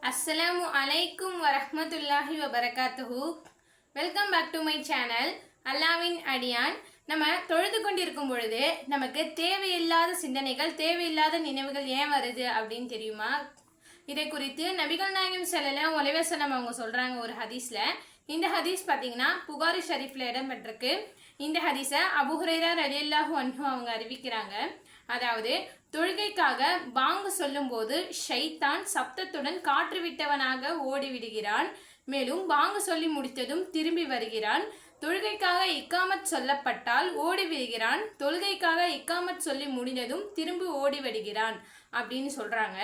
அஸ்ஸலாமு அலைக்கும் வரஹ்மத்துல்லாஹி வபரகாத்துஹு. Welcome back to my channel அல்லாவின் அடியான். நம்ம தொழுது கொண்டிருக்கும் பொழுது நமக்கு தேவையில்லாத சிந்தனைகள், தேவையில்லாத நினைவுகள் ஏன் வருது அப்படின்னு தெரியுமா? இதை குறித்து நபிகள் நாயகம் ஸல்லல்லாஹு அலைஹி வஸல்லம் அவங்க சொல்றாங்க ஒரு ஹதீஸ்ல. இந்த ஹதீஸ் பார்த்தீங்கன்னா புகாரி ஷரீஃப்ல இடம்பெற்றிருக்கு. இந்த ஹதீஸை அபூ ஹுரைரா ரலியல்லாஹு அன்ஹு அவங்க அறிவிக்கிறாங்க. அதாவது, தொழுகைக்காக பாங்கு சொல்லும் போது ஷைத்தான் சப்தத்துடன் காற்று விட்டவனாக ஓடிவிடுகிறான். மேலும் பாங்கு சொல்லி முடித்ததும் திரும்பி வருகிறான். தொழுகைக்காக இக்காமத் சொல்லப்பட்டால் ஓடி விடுகிறான். தொழுகைக்காக இக்காமத் சொல்லி முடிந்ததும் திரும்பி ஓடி விடுகிறான் அப்படின்னு சொல்றாங்க.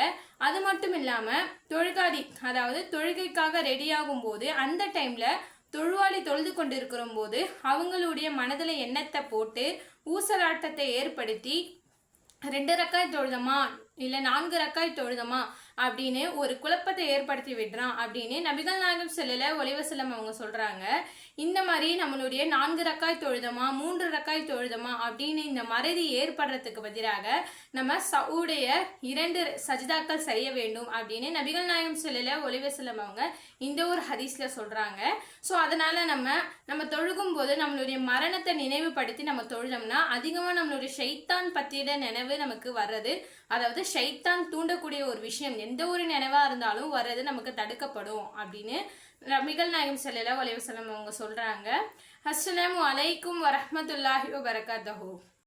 அது மட்டும் இல்லாம தொழுகாதி, அதாவது தொழுகைக்காக ரெடியாகும் போது அந்த டைம்ல தொழுவாளி தொழுது கொண்டிருக்கிற போது அவங்களுடைய மனதில் எண்ணத்தை போட்டு ஊசலாட்டத்தை ஏற்படுத்தி 2 ரக்காய் தொழுதமா இல்லை 4 ரக்காய் தொழுதமா அப்படின்னு ஒரு குழப்பத்தை ஏற்படுத்தி விடுறான் அப்படின்னு நபிகள் நாயகம் ஸல்லல்லாஹு அலைஹி வஸல்லம் அவங்க சொல்றாங்க. இந்த மாதிரி நம்மளுடைய 4 ரக்காய் தொழுதமா 3 ரக்காய் தொழுதமா அப்படின்னு இந்த மறதி ஏற்படுறதுக்கு பதிலாக நம்ம சவுடைய 2 சஜிதாக்கள் செய்ய வேண்டும் அப்படின்னு நபிகள் நாயகம் ஸல்லல்லாஹு அலைஹி வஸல்லம் அவங்க இந்த ஒரு ஹதீஸ்ல சொல்றாங்க. ஸோ அதனால நம்ம தொழுகும் போது நம்மளுடைய மரணத்தை நினைவுபடுத்தி நம்ம தொழுதோம்னா அதிகமாக நம்மளுடைய ஷைத்தான் பற்றிய நினைவு நமக்கு வர்றது, அதாவது ஷைத்தான் தூண்டக்கூடிய ஒரு விஷயம் எந்த ஒரு நினைவா இருந்தாலும் வர்றது நமக்கு தடுக்கப்படும் அப்படின்னு நபிகள் நாயகம் ஸல்லல்லாஹு அலைஹி வஸல்லம் அவங்க சொல்றாங்க. அஸ்ஸலாமு அலைக்கும் வரஹ்மத்துல்லாஹி வபரகாத்துஹு.